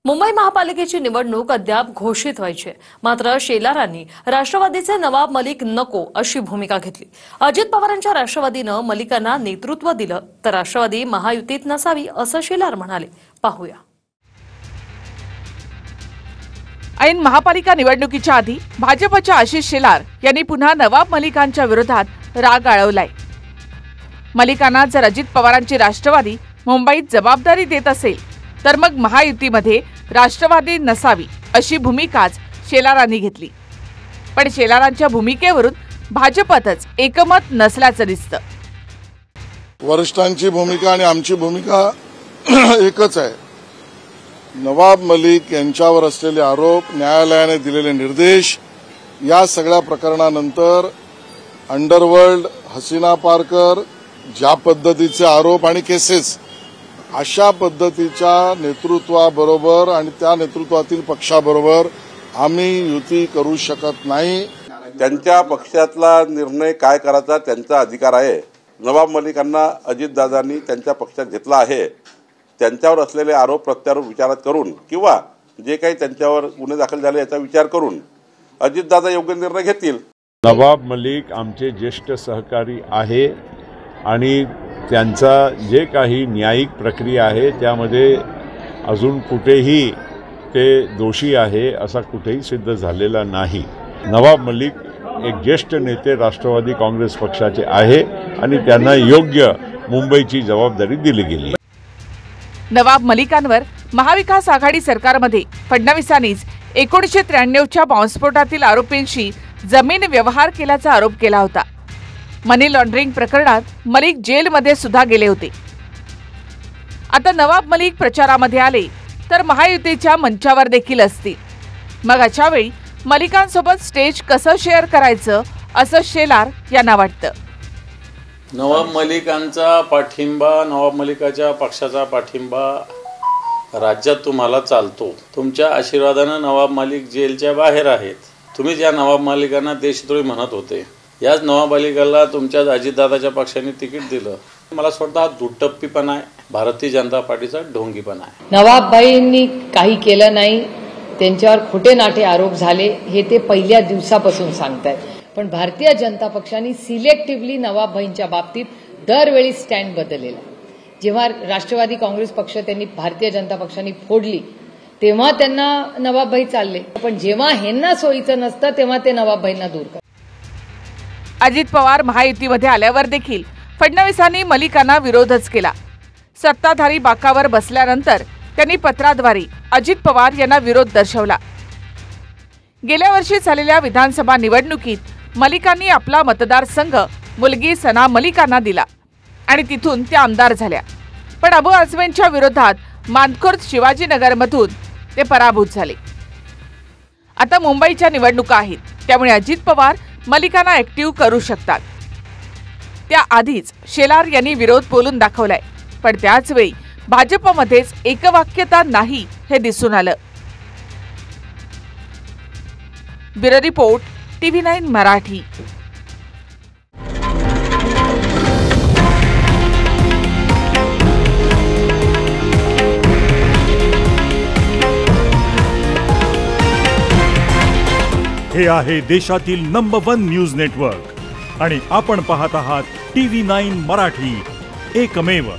मुंबई महापालिकेची निवडणूक अद्याप घोषित व्हायची आहे। मात्र शेलारांनी राष्ट्रवादीचे नवाब मलिक नको अशी भूमिका घेतली। अजित पवारांच्या राष्ट्रवादीनं मलिकांना नेतृत्व दिलं तर राष्ट्रवादी महायुतीत नसावी असं शेलार म्हणाले। पाहूया। ऐन महापालिका निवडणुकीच्या आधी भाजपच्या आशिष शेलार यांनी पुन्हा नवाब मलिकांच्या विरोधात राग आळवलाय। मलिकांना जर अजित पवारांची राष्ट्रवादी मुंबईत जबाबदारी देत असेल तर मग महायुतीमध्ये राष्ट्रवादी नसावी अशी भूमिकाच शेलारांनी घेतली। पण शेलारांच्या भूमिकेवरून भाजपतच एकमत नसल्याचं दिसतं। वरिष्ठांची भूमिका आणि आमची भूमिका एकच आहे। नवाब मलिक यांच्यावर असलेले आरोप, न्यायालयाने दिलेले निर्देश, या सगळ्या प्रकरणानंतर अंडरवर्ल्ड, हसीना पारकर ज्या पद्धतीचे आरोप आणि केसेस, अशा पद्धतीच्या नेतृत्वाबरोबर आणि त्या नेतृत्वातील पक्षाबरोबर आम्ही युती करू शकत नाही। त्यांच्या पक्षातला निर्णय काय करायचा त्यांचा अधिकार आहे। नवाब मलिकांना अजितदादांनी त्यांच्या पक्षात घेतला आहे। त्यांच्यावर असलेले आरोप प्रत्यारोप विचारात करून किंवा जे काही त्यांच्यावर गुन्हे दाखल झाले याचा विचार करून अजितदादा योग्य निर्णय घेतील। नवाब मलिक आमचे ज्येष्ठ सहकारी आहे आणि त्यांचा जे काही न्यायिक प्रक्रिया आहे त्यामध्ये अजून कुठेही ते दोषी आहे असा कुठेही सिद्ध झालेला नाही। नवाब मलिक एक ज्येष्ठ नेते राष्ट्रवादी काँग्रेस पक्षाचे आहे आणि त्यांना योग्य मुंबईची जबाबदारी दिली गेली। नवाब मलिकांवर महाविकास आघाडी सरकारमध्ये फडणवीसांनीच 1993च्या बॉम्बस्फोटातील आरोपींशी जमीन व्यवहार केल्याचा आरोप केला होता। मनी लॉन्ड्रिंग प्रकरणात मलिक जेलमध्ये सुद्धा गेले होते। आता नवाब मलिक प्रचारामध्ये आले तर महायुतीच्या मंचावर देखील असतील। मग अशा वेळी मलिकांसोबत स्टेज कसं शेअर करायचं असं शेलार यांना वाटतं। नवाब मलिकांचा पाठिंबा, नवाब मलिकाच्या पक्षाचा पाठिंबा राज्यात तुम्हाला चालतो। तुमच्या आशीर्वादाने नवाब मलिक जेलच्या बाहेर आहेत। तुम्ही ज्या नवाब मलिकांना देशद्रोही म्हणत होते, याच नवाब मलिकाला तुमच्या अजितदादाच्या पक्षाने तिकीट दिलं। मला असं वाटतं हा दुटप्पीपणा आहे, भारतीय जनता पार्टीचा ढोंगीपणा आहे। नवाबबाईंनी काही केलं नाही, त्यांच्यावर खोटे नाटे आरोप झाले हे ते पहिल्या दिवसापासून सांगतायत। पण भारतीय जनता पक्षाने सिलेक्टिव्हली नवाबबाईंच्या बाबतीत दरवेळी स्टँड बदललेला। जेव्हा राष्ट्रवादी काँग्रेस पक्ष त्यांनी भारतीय जनता पक्षाने फोडली तेव्हा त्यांना नवाबबाई चालले, पण जेव्हा ह्यांना सोयीचं नसतं तेव्हा ते नवाबबाईंना दूर करतात। अजित पवार महायुतीमध्ये आल्यावर देखील फडणवीसांनी मलिकांना विरोधच केला। सत्ताधारी बाकावर बसल्यानंतर त्यांनी पत्राद्वारे अजित पवार यांना विरोध दर्शवला। गेल्या वर्षी झालेल्या विधानसभा निवडणुकीत मलिकांनी आपला मतदारसंघ मुलगी सना मलिकांना दिला आणि तिथून त्या आमदार झाल्या। पण अबू आझमींच्या विरोधात मानखुर्द शिवाजीनगरमधून ते पराभूत झाले। आता मुंबईच्या निवडणुका आहेत, त्यामुळे अजित पवार मलिकांना ऍक्टिव्ह करू शकतात। त्याआधीच शेलार यांनी विरोध बोलून दाखवलाय, पण त्याच वेळी भाजपमध्येच एकवाक्यता नाही हे दिसून आलं। Bureau report, TV9 Marathi. हे आहे देशातील नंबर 1 न्यूज नेटवर्क आणि आपण पाहत आहात TV9 मराठी, एकमेव।